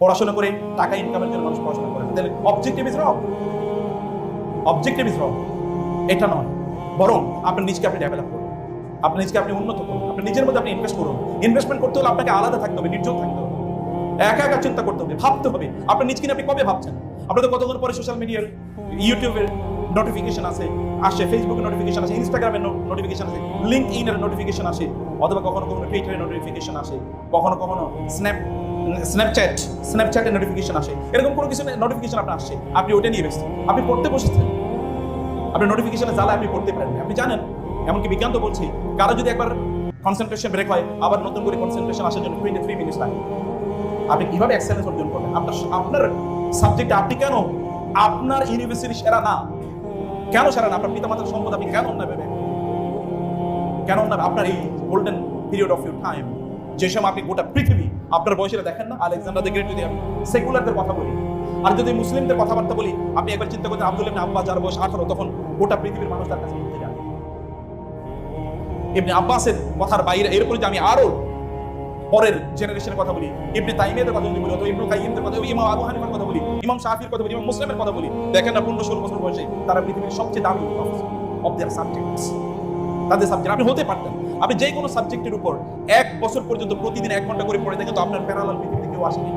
পড়াশোনা করে টাকা ইনকামের জন্য মানুষ পড়াশোনা করে, তাহলে objective is wrong. Objective is wrong, এটা নয়। বরং আপনার নিজকে আপনি ডেভেলপ করুন, আপনার নিজকে আপনি উন্নত করুন, আপনার নিজের মধ্যে আপনি ইনভেস্ট করুন। ইনভেস্টমেন্ট করতে হলে আপনাকে আলাদা থাকতে হবে, নির্জন থাকতে হবে, একা একা চিন্তা করতে হবে, ভাবতে হবে। আপনার নিজকে আপনি কবে ভাবছেন? আপনাদের কতক্ষণ পরে সোশ্যাল মিডিয়ার, ইউটিউবের নোটিফিকেশন আসে, ফেসবুকের নোটিফিকেশন আসে, ইনস্টাগ্রামের নোটিফিকেশন আসে, লিঙ্কডইন এর নোটিফিকেশন আসে, অথবা কখনো কখনো টুইটারের নোটিফিকেশন আসে, কখনো কখনো স্ন্যাপচ্যাটের নোটিফিকেশন আসে। এরকম কোনো কিছু নোটিফিকেশন আপনার আসছে, আপনি ওটা নিয়ে ব্যস্ত, আপনি পড়তে বসেছেন, আপনি নোটিফিকেশনের জ্বালা আপনি পড়তে পারেন। আপনি জানেন, এমনকি বিজ্ঞান তো বলছে, কারো যদি একবার কনসেন্ট্রেশন ব্রেক হয়, আবার নতুন করে কনসেন্ট্রেশন আসার জন্য 23 মিনিট লাগে। আপনি কিভাবে এক্সেলেন্স অর্জন করবেন? আপনার সাবজেক্টে আপনি কেন আপনার ইউনিভার্সিটি সেরা না? কেন সেরা না? আপনার পিতামাতার সম্পদ আপনি কেন না ভেবে, কেন না আপনার এই golden period of your time, যে সময় আপনি গোটা পৃথিবী আপনার বয়সেরা দেখেন না, আলেকজান্ডার দ্য গ্রেট, যদি আমি সেকুলারদের কথা বলি আর যদি মুসলিমদের কথাবার্তা বলি, আপনি একবার চিন্তা করতেন আব্দুল ইবনে আব্বাস যার বয়স 18, তখন গোটা পৃথিবীর মানুষ তার কাছে ঘুরতে যায়। ইবনে আব্বাসের কথার বাইরে এরপরে যে আমি আরো পরের জেনারেশনের কথা বলি, ইবনে তাইমিয়াদের কথা যদি বলি, অথবা ইবনে কাইয়িমের কথা, ইমাম আবু হানিফার কথা বলি, ইমাম শাফির কথা বলি, ইমাম মুসলিমের কথা বলি, দেখেন না 15-16 বছর বয়সে তারা পৃথিবীর সবচেয়ে দামি প্রফেসর অফ দেয়ার সাবজেক্টস। তাদের সাবজেক্ট আপনি হতে পারতেন, আপনি যে কোনো সাবজেক্টের উপর 1 বছর পর্যন্ত প্রতিদিন 1 ঘন্টা করে পড়ে দেখেন তো আপনার প্যারালাল পৃথিবীতে কেউ আসেনি,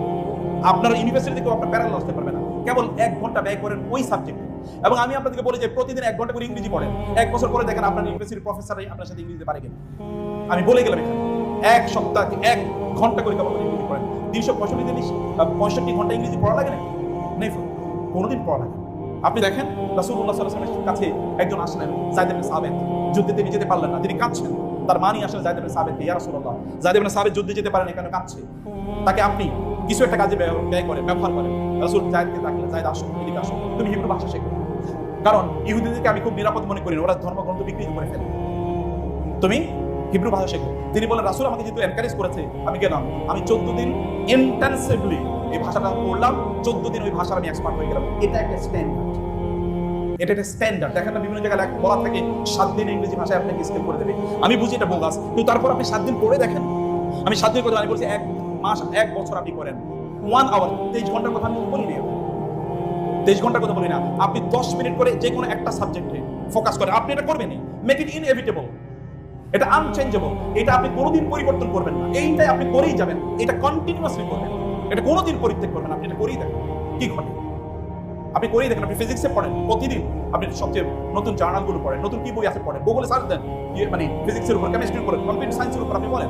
আপনার ইউনিভার্সিটিতে কেউ আপনার প্যারালাল আসতে পারবে না। কেবল 1 ঘন্টা ব্যয় করেন ওই সাবজেক্টে। এবং আমি আপনাদেরকে বলি যে প্রতিদিন 1 ঘন্টা করে ইংরেজি পড়েন, 1 বছর পরে দেখেন আপনার ইউনিভার্সিটির প্রফেসরই আপনার সাথে ইংরেজিতে পারে কিনা। আমি বলে গেলাম এখানে 1 সপ্তাহে 1 ঘন্টা করে কেবল ইংরেজি পড়েন, 365 দিন 65 ঘন্টা ইংরেজি পড়া লাগে নাকি? নেই, কোনোদিন পড়া লাগে। আপনি দেখেন রাসূলুল্লাহ সাল্লাল্লাহু আলাইহি ওয়াসাল্লামের কাছে একজন আসলেন, যায়েদ ইবনে সাবিত, যুদ্ধে তিনি যেতে পারলেন না, তিনি কাঁদছেন। তার মা নিয়ে আসলেন যায়েদ ইবনে সাবিতকে, ইয়া রাসূলুল্লাহ, যায়েদ ইবনে সাবিত যুদ্ধে যেতে পারেন, এখানে কাঁদছে, তাকে আপনি কিছু একটা কাজে ব্যবহার করেন। রাসূল যায়েদকে ডাকলেন, যায়েদ আসো, এদিকে আসো, তুমি হিব্রু ভাষা শেখো, কারণ ইহুদিদেরকে আমি খুব নিরাপদ মনে করি, ওরা ধর্মগ্রন্থ বিক্রি করে ফেলে, তুমি হিব্রু ভাষা শেখো। তিনি বলেন, রাসূল আমাকে যেহেতু এনকারেজ করেছে, আমি গেলাম, আমি 14 দিন ইন্টেন্সিভলি এই ভাষাটা পড়লাম, 14 দিন ওই ভাষার আমি এক্সপার্ট হয়ে গেলাম। এটা একটা স্ট্যান্ডার্ড, এটা একটা স্ট্যান্ডার্ড। দেখেন না বিভিন্ন জায়গায় বলা থাকে 7 দিন ইংরেজি ভাষায় আপনাকে স্কিল করে দেবে। আমি বুঝি এটা বোগাস, কিন্তু তারপর আপনি 7 দিন পড়ে দেখেন। আমি 7 দিন কথা আমি বলছি 1 মাস 1 বছর আপনি করেন, 1 আওয়ার 23 ঘন্টার কথা আমি বলি না, 23 ঘন্টার কথা বলি না। আপনি 10 মিনিট করে যে কোনো একটা সাবজেক্টে ফোকাস করেন, আপনি এটা করবেনই। মেক ইট ইনএভিটেবল, এটা আনচেঞ্জেবল, এটা আপনি কোনোদিন পরিবর্তন করবেন না, এইটাই আপনি করেই যাবেন, এটা কন্টিনিউয়াসলি করবেন, এটা কোনোদিন পরিত্যাগ করবেন। আপনি এটা করেই দেখেন কি ঘটে, আপনি করেই দেখেন। আপনি ফিজিক্সে পড়েন প্রতিদিন, আপনি সবচেয়ে নতুন জার্নালগুলো পড়েন, নতুন কি বই আছে পড়েন, গুগলে সার্চ দেন, মানে ফিজিক্সের উপর, কেমিস্ট্রির উপর, কম্পিউটার সায়েন্সের উপর আপনি বলেন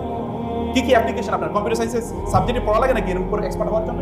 কি কি অ্যাপ্লিকেশন আপনার কম্পিউটার সায়েন্সের সাবজেক্টে পড়া লাগে নাকি এর উপর এক্সপার্ট হওয়ার জন্য?